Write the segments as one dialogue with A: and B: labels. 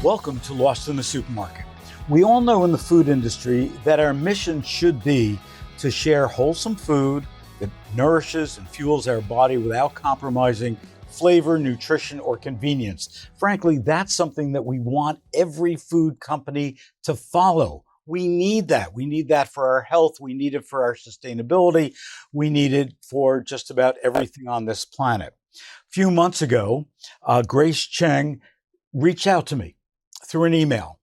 A: Welcome to Lost in the Supermarket. We all know in the food industry that our mission should be to share wholesome food that nourishes and fuels our body without compromising flavor, nutrition, or convenience. Frankly, that's something that we want every food company to follow. We need that. We need that for our health. We need it for our sustainability. We need it for just about everything on this planet. A few months ago, Grace Cheng reached out to me through an email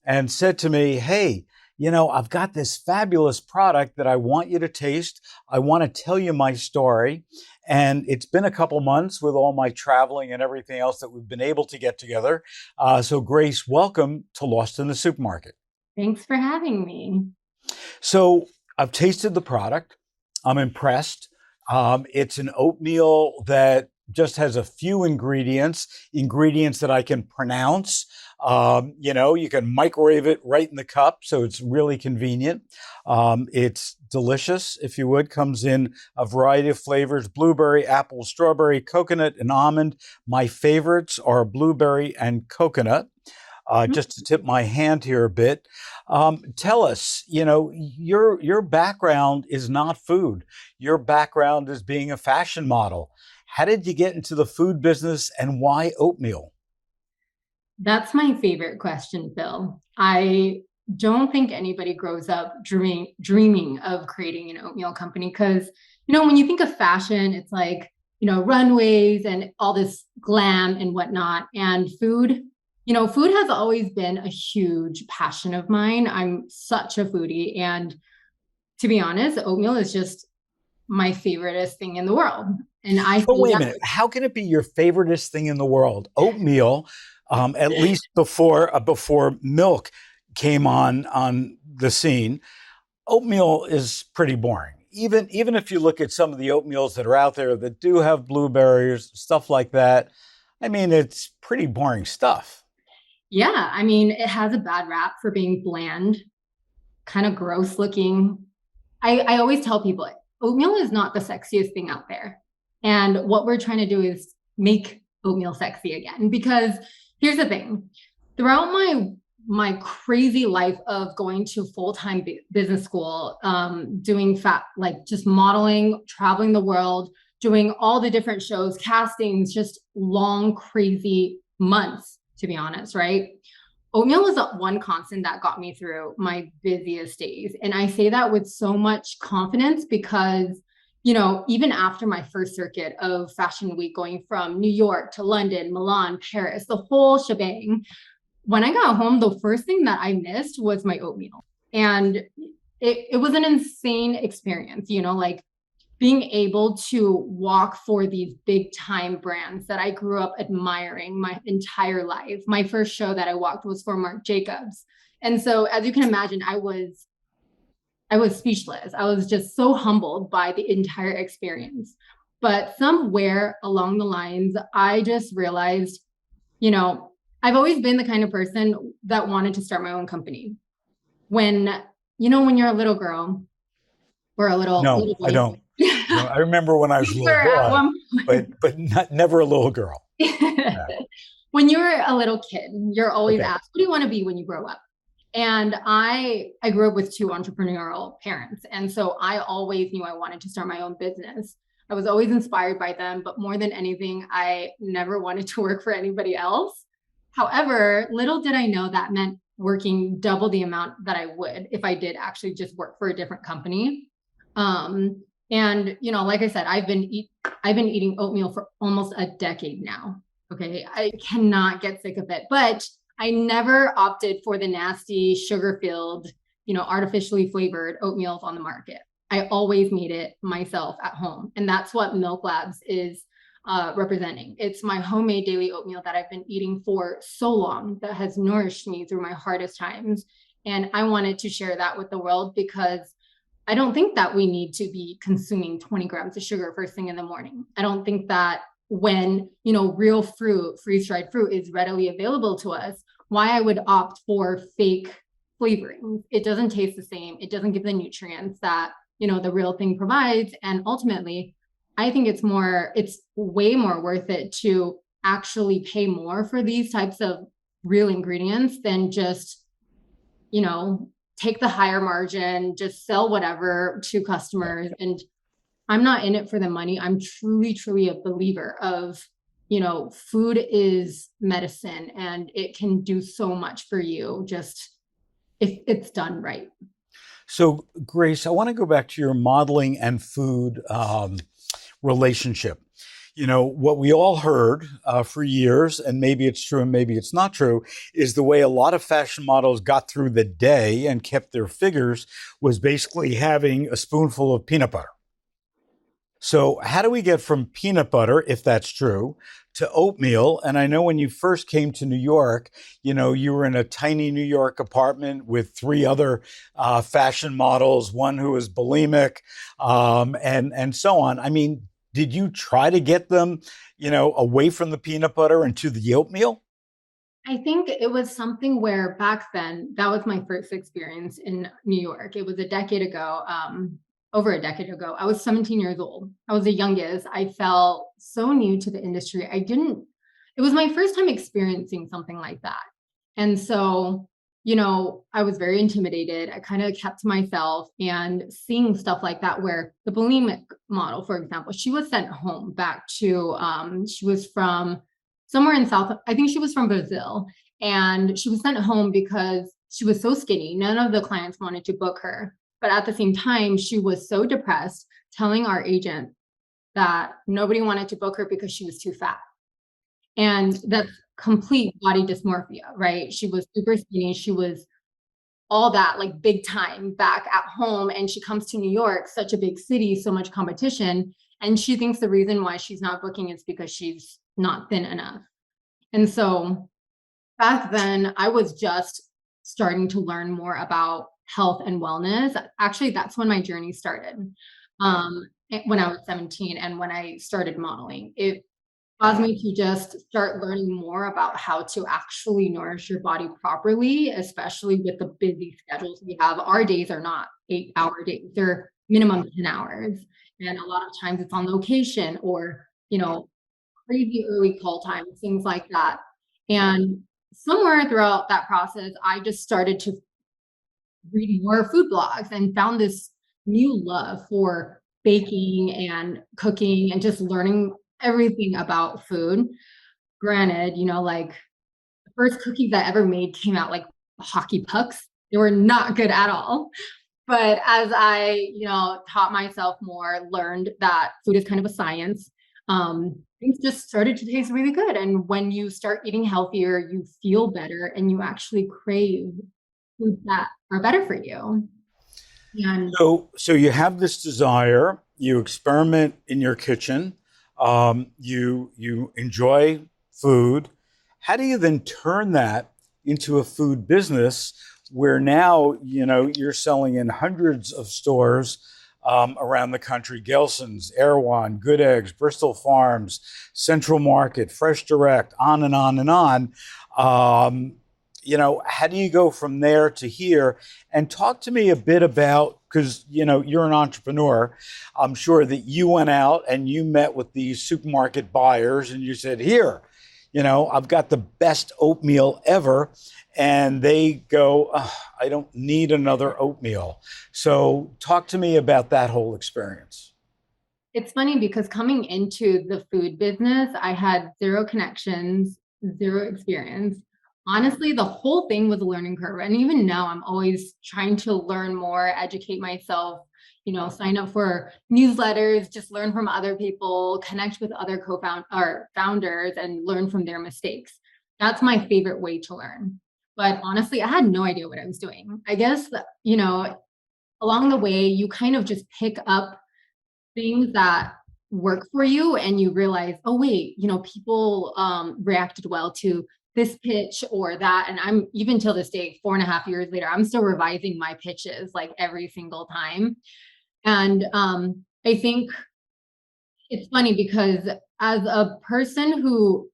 A: and said to me, hey, I've got this fabulous product that I want you to taste. I want to tell you my story. And it's been a couple months with all my traveling and everything else that we've been able to get together. So Grace, welcome to Lost in the Supermarket.
B: Thanks for having me.
A: So I've tasted the product. I'm impressed. It's an oatmeal that just has a few ingredients that I can pronounce. You can microwave it right in the cup, so it's really convenient. It's delicious, if you would. Comes in a variety of flavors: blueberry, apple, strawberry, coconut, and almond. My favorites are blueberry and coconut. Just to tip my hand here a bit, tell us, your background is not food. Your background is being a fashion model. How did you get into the food business and why oatmeal?
B: That's my favorite question, Phil. I don't think anybody grows up dreaming of creating an oatmeal company because, when you think of fashion, it's like, runways and all this glam and whatnot. And food has always been a huge passion of mine. I'm such a foodie. And to be honest, oatmeal is just my favoriteest thing in the world. And
A: But wait a minute, how can it be your favoriteest thing in the world? Oatmeal, at least before Mylk came on the scene, oatmeal is pretty boring. Even if you look at some of the oatmeals that are out there that do have blueberries, stuff like that, I mean, it's pretty boring stuff.
B: Yeah, it has a bad rap for being bland, kind of gross looking. I always tell people oatmeal is not the sexiest thing out there. And what we're trying to do is make oatmeal sexy again. Because here's the thing, throughout my crazy life of going to full-time business school, doing just modeling, traveling the world, doing all the different shows, castings, just long, crazy months, to be honest, right? Oatmeal was one constant that got me through my busiest days. And I say that with so much confidence because, even after my first circuit of Fashion Week, going from New York to London, Milan, Paris, the whole shebang, when I got home, the first thing that I missed was my oatmeal. And it was an insane experience, being able to walk for these big time brands that I grew up admiring my entire life. My first show that I walked was for Marc Jacobs. And so as you can imagine, I was speechless. I was just so humbled by the entire experience. But somewhere along the lines, I just realized, I've always been the kind of person that wanted to start my own company. When you're a little girl or a little
A: boy. I don't. I remember when I was a little boy, but never a little girl.
B: Yeah. When you're a little kid, you're always asked, what do you want to be when you grow up? And I grew up with two entrepreneurial parents. And so I always knew I wanted to start my own business. I was always inspired by them, but more than anything, I never wanted to work for anybody else. However, little did I know that meant working double the amount that I would if I did actually just work for a different company. And, like I said, I've been eating oatmeal for almost a decade now. Okay. I cannot get sick of it, but I never opted for the nasty sugar-filled, artificially flavored oatmeals on the market. I always made it myself at home. And that's what Mylk Labs is representing. It's my homemade daily oatmeal that I've been eating for so long that has nourished me through my hardest times. And I wanted to share that with the world because I don't think that we need to be consuming 20 grams of sugar first thing in the morning. I don't think that when, real fruit, freeze-dried fruit is readily available to us, why I would opt for fake flavoring. It doesn't taste the same. It doesn't give the nutrients that, the real thing provides. And ultimately, I think it's way more worth it to actually pay more for these types of real ingredients than just, you know, take the higher margin, just sell whatever to customers. And I'm not in it for the money. I'm truly, truly a believer of, you know, food is medicine and it can do so much for you just if it's done right.
A: So, Grace, I want to go back to your modeling and food relationship. You know, what we all heard for years, and maybe it's true and maybe it's not true, is the way a lot of fashion models got through the day and kept their figures was basically having a spoonful of peanut butter. So, how do we get from peanut butter, if that's true, to oatmeal? And I know when you first came to New York, you know, you were in a tiny New York apartment with three other fashion models, one who was bulimic, and so on. I mean, did you try to get them, you know, away from the peanut butter and to the oatmeal?
B: I think it was something where back then, that was my first experience in New York. It was a decade ago, over a decade ago. I was 17 years old. I was the youngest. I felt so new to the industry. It was my first time experiencing something like that. And so, you know, I was very intimidated. I kind of kept to myself and seeing stuff like that, where the bulimic model, for example, she was sent home back to, she was from somewhere in South, I think she was from Brazil. And she was sent home because she was so skinny. None of the clients wanted to book her. But at the same time, she was so depressed, telling our agent that nobody wanted to book her because she was too fat. And that's complete body dysmorphia, right? She was super skinny. She was all that, like big time back at home. And she comes to New York, such a big city, so much competition. And she thinks the reason why she's not booking is because she's not thin enough. And so back then, I was just starting to learn more about health and wellness. Actually, that's when my journey started. When I was 17 and when I started modeling, it caused me to just start learning more about how to actually nourish your body properly, especially with the busy schedules we have. Our days are not 8-hour days, they're minimum 10 hours. And a lot of times it's on location or, you know, crazy early call times, things like that. And somewhere throughout that process, I just started to read more food blogs and found this new love for baking and cooking and just learning everything about food. Granted, you know, like the first cookies I ever made came out like hockey pucks. They were not good at all. But as I, you know, taught myself more, learned that food is kind of a science, things just started to taste really good. And when you start eating healthier, you feel better and you actually crave foods that are better for you. And
A: So you have this desire, you experiment in your kitchen, you enjoy food. How do you then turn that into a food business where now, you know, you're selling in hundreds of stores around the country: Gelson's, Erewhon, Good Eggs, Bristol Farms, Central Market, Fresh Direct, on and on and on. Um, you know, how do you go from there to here? And talk to me a bit about, because, you know, you're an entrepreneur. I'm sure that you went out and you met with these supermarket buyers and you said, here, you know, I've got the best oatmeal ever. And they go, "Ugh, I don't need another oatmeal." So talk to me about that whole experience.
B: it's funny because coming into the food business, I had zero connections, zero experience. Honestly, the whole thing was a learning curve. And even now, I'm always trying to learn more, educate myself, you know, sign up for newsletters, just learn from other people, connect with other founders and learn from their mistakes. That's my favorite way to learn. But honestly, I had no idea what I was doing. I guess, you know, along the way, you kind of just pick up things that work for you and you realize, oh wait, you know, people reacted well to this pitch or that. And I'm even till this day, 4.5 years later, I'm still revising my pitches like every single time. And I think it's funny because as a person who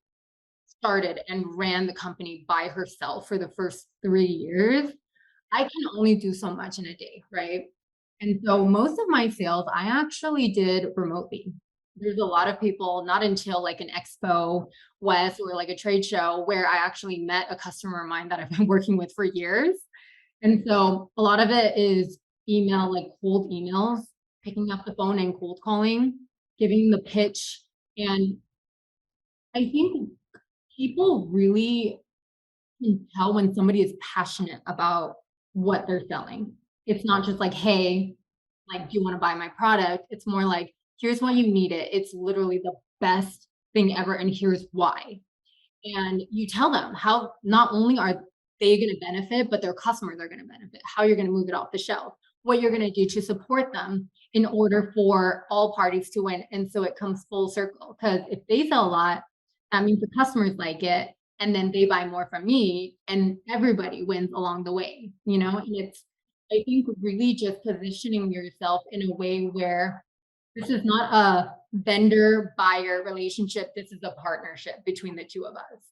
B: started and ran the company by herself for the first 3 years, I can only do so much in a day, right? And so most of my sales I actually did remotely. there's a lot of people, not until like an expo west or like a trade show where I actually met a customer of mine that I've been working with for years. And so a lot of it is email, like cold emails, picking up the phone and cold calling, giving the pitch. And I think people really can tell when somebody is passionate about what they're selling. It's not just like, hey, like, do you want to buy my product? It's more like, here's why you need it. It's literally the best thing ever, and here's why. And you tell them how not only are they going to benefit, but their customers are going to benefit, how you're going to move it off the shelf, what you're going to do to support them in order for all parties to win. And so it comes full circle, because if they sell a lot, that means the customers like it. And then they buy more from me, and everybody wins along the way, you know? And it's, I think, really just positioning yourself in a way where this is not a vendor buyer relationship. This is a partnership between the two of us.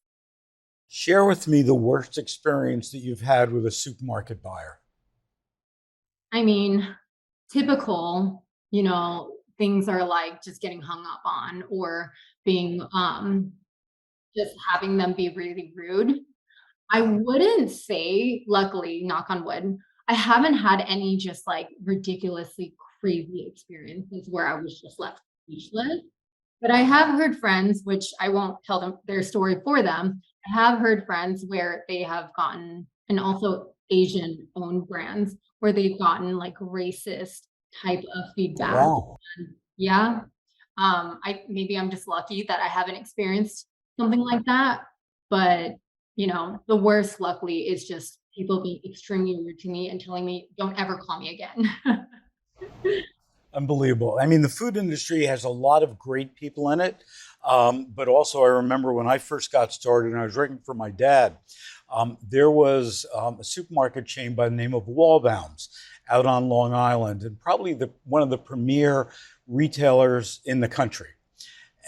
A: Share with me the worst experience that you've had with a supermarket buyer.
B: I mean, typical, things are like just getting hung up on, or being just having them be really rude. I wouldn't say, luckily, knock on wood, I haven't had any just like ridiculously crazy experiences where I was just left speechless. But I have heard friends, which I won't tell them their story for them. I have heard friends where they have gotten, and also Asian owned brands, where they've gotten like racist type of feedback.
A: Wow.
B: Yeah. Maybe I'm just lucky that I haven't experienced something like that. But the worst, luckily, is just people being extremely rude to me and telling me, don't ever call me again.
A: Unbelievable. I mean, the food industry has a lot of great people in it. But also, I remember when I first got started and I was working for my dad, there was a supermarket chain by the name of Wallbounds out on Long Island, and probably one of the premier retailers in the country.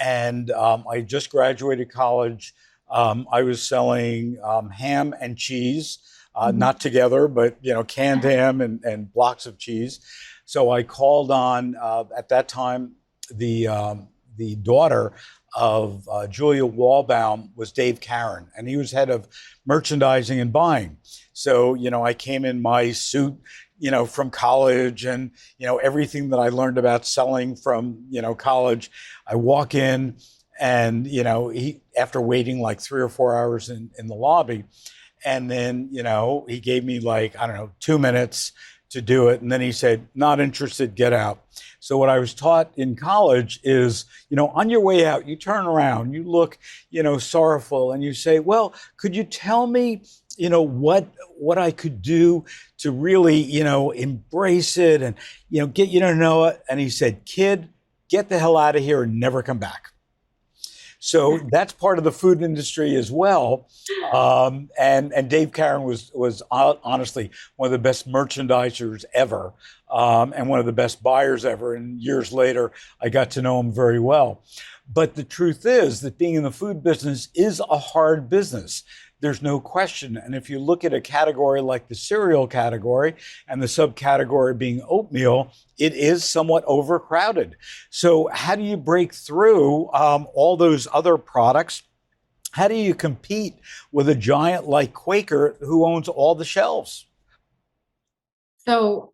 A: And I just graduated college. I was selling ham and cheese, not together, but canned ham and blocks of cheese. So I called on at that time the daughter of Julia Wallbaum was Dave Karen, and he was head of merchandising and buying. So I came in my suit, from college, and everything that I learned about selling from college. I walk in, and he, after waiting like 3 or 4 hours in the lobby, and then he gave me like, I don't know, 2 minutes to do it, and then he said, not interested, get out. So what I was taught in college is, on your way out, you turn around, you look sorrowful, and you say, well, could you tell me what I could do to really embrace it and get you to know it. And he said, kid, get the hell out of here and never come back. So that's part of the food industry as well. And Dave Karen was honestly one of the best merchandisers ever, and one of the best buyers ever. And years later, I got to know him very well. But the truth is that being in the food business is a hard business. There's no question. And if you look at a category like the cereal category, and the subcategory being oatmeal, it is somewhat overcrowded. So how do you break through all those other products? How do you compete with a giant like Quaker who owns all the shelves?
B: So,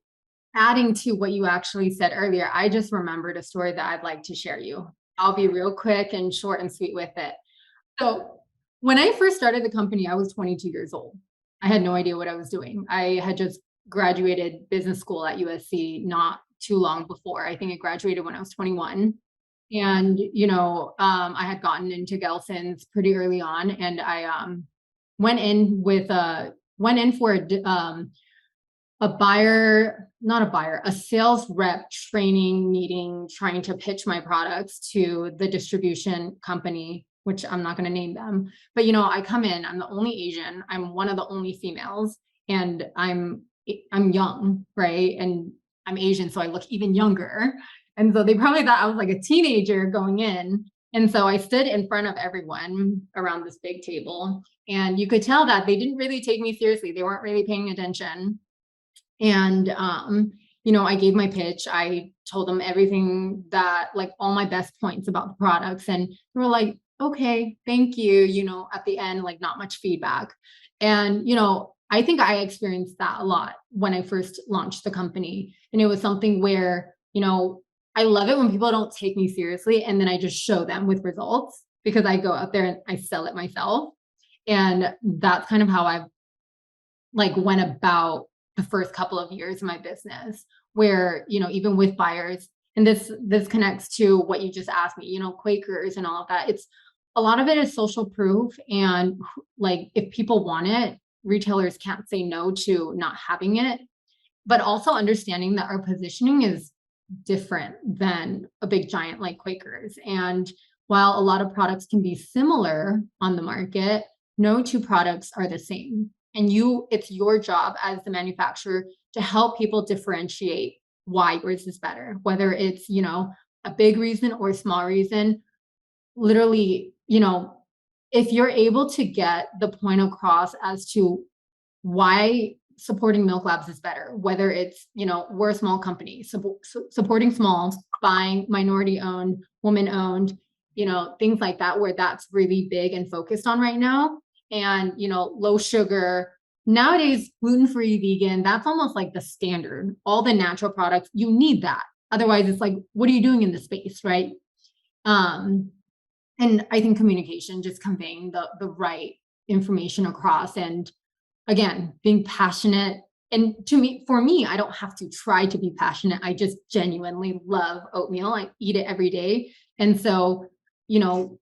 B: adding to what you actually said earlier, I just remembered a story that I'd like to share you. I'll be real quick and short and sweet with it. So, when I first started the company, I was 22 years old. I had no idea what I was doing. I had just graduated business school at USC not too long before. I think I graduated when I was 21. And, I had gotten into Gelson's pretty early on, and I went in for a buyer, not a buyer, a sales rep training meeting, trying to pitch my products to the distribution company, which I'm not going to name them. But, I come in, I'm the only Asian, I'm one of the only females, and I'm young, right? And I'm Asian, so I look even younger. And so they probably thought I was like a teenager going in. And so I stood in front of everyone around this big table, and you could tell that they didn't really take me seriously. They weren't really paying attention. And, I gave my pitch. I told them everything that, like, all my best points about the products. And they were like, okay, thank you. At the end, like, not much feedback. And, I think I experienced that a lot when I first launched the company. And it was something where, I love it when people don't take me seriously. And then I just show them with results because I go out there and I sell it myself. And that's kind of how I've like went about the first couple of years of my business, where, even with buyers, and this connects to what you just asked me, Quakers and all of that. It's a lot of it is social proof. And like, if people want it, retailers can't say no to not having it, but also understanding that our positioning is different than a big giant like Quakers. And while a lot of products can be similar on the market, no two products are the same. And it's your job as the manufacturer to help people differentiate why yours is better, whether it's, a big reason or a small reason. Literally, if you're able to get the point across as to why supporting Mylk Labs is better, whether it's, we're a small company, supporting smalls, buying minority owned, woman owned, things like that, where that's really big and focused on right now. And, low sugar, nowadays, gluten-free, vegan, that's almost like the standard. All the natural products, you need that. Otherwise, it's like, what are you doing in the space, right? And I think communication, just conveying the right information across, and again, being passionate. And for me, I don't have to try to be passionate. I just genuinely love oatmeal. I eat it every day. And so,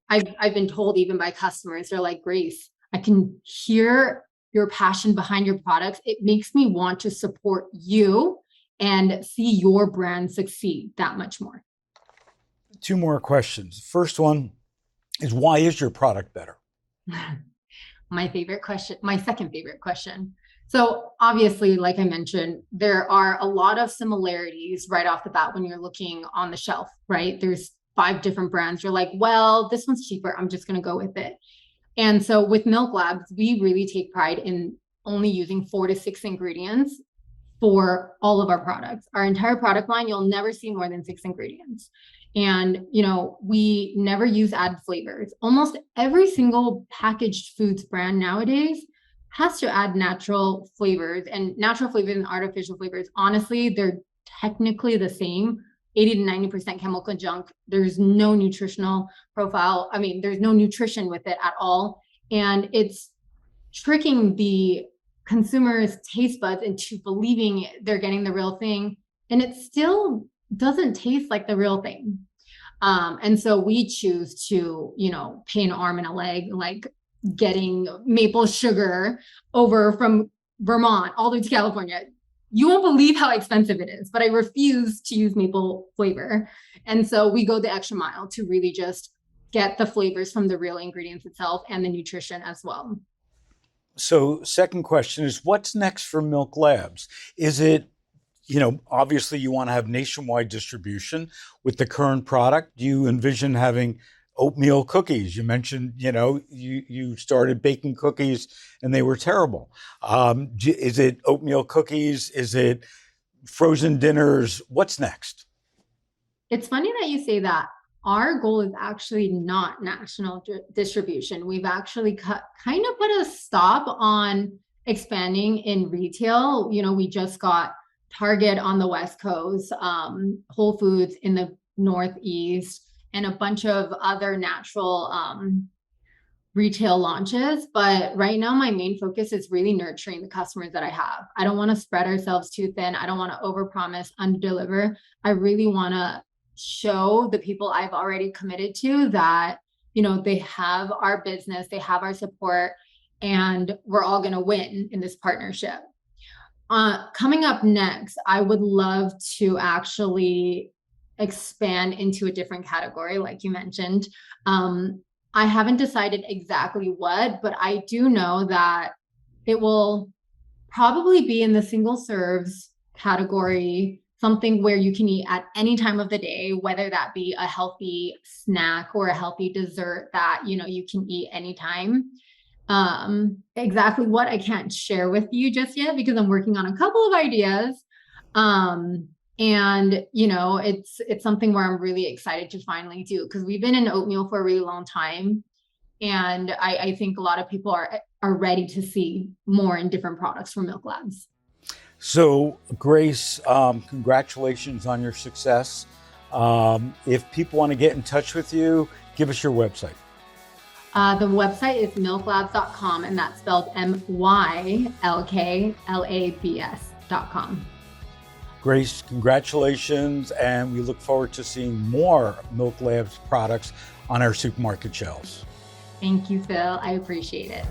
B: I've been told even by customers, they're like, Grace, I can hear your passion behind your products. It makes me want to support you and see your brand succeed that much more.
A: Two more questions. First one is, why is your product better?
B: My favorite question, my second favorite question. So obviously, like I mentioned, there are a lot of similarities right off the bat when you're looking on the shelf, right? There's 5 different brands. You're like, well, this one's cheaper, I'm just going to go with it. And so with Mylk Labs, we really take pride in only using 4 to 6 ingredients for all of our products. Our entire product line, you'll never see more than 6 ingredients. And, we never use added flavors. Almost every single packaged foods brand nowadays has to add natural flavors, and natural flavors and artificial flavors. Honestly, they're technically the same. 80 to 90% chemical junk. There's no nutritional profile. I mean, there's no nutrition with it at all. And it's tricking the consumers' taste buds into believing they're getting the real thing. And it still doesn't taste like the real thing. And so we choose to, pay an arm and a leg, like getting maple sugar over from Vermont all the way to California. You won't believe how expensive it is, but I refuse to use maple flavor. And so we go the extra mile to really just get the flavors from the real ingredients itself and the nutrition as well.
A: So second question is, what's next for Mylk Labs? Is it, obviously you want to have nationwide distribution with the current product. Do you envision having oatmeal cookies? You mentioned, you started baking cookies and they were terrible. Is it oatmeal cookies? Is it frozen dinners? What's next?
B: It's funny that you say that. Our goal is actually not national distribution. We've actually kind of put a stop on expanding in retail. We just got Target on the West Coast, Whole Foods in the Northeast, and a bunch of other natural retail launches. But right now, my main focus is really nurturing the customers that I have. I don't want to spread ourselves too thin. I don't want to overpromise, underdeliver. I really want to show the people I've already committed to that, they have our business, they have our support, and we're all going to win in this partnership. Coming up next, I would love to actually expand into a different category, like you mentioned. I haven't decided exactly what, but I do know that it will probably be in the single serves category, something where you can eat at any time of the day, whether that be a healthy snack or a healthy dessert that, you can eat anytime. Exactly what I can't share with you just yet because I'm working on a couple of ideas. And, it's something where I'm really excited to finally do, because we've been in oatmeal for a really long time. And I think a lot of people are ready to see more in different products from Mylk Labs.
A: So, Grace, congratulations on your success. If people want to get in touch with you, give us your website.
B: The website is mylklabs.com, and that's spelled MYLKLABS.com.
A: Grace, congratulations, and we look forward to seeing more Mylk Labs products on our supermarket shelves.
B: Thank you, Phil. I appreciate it.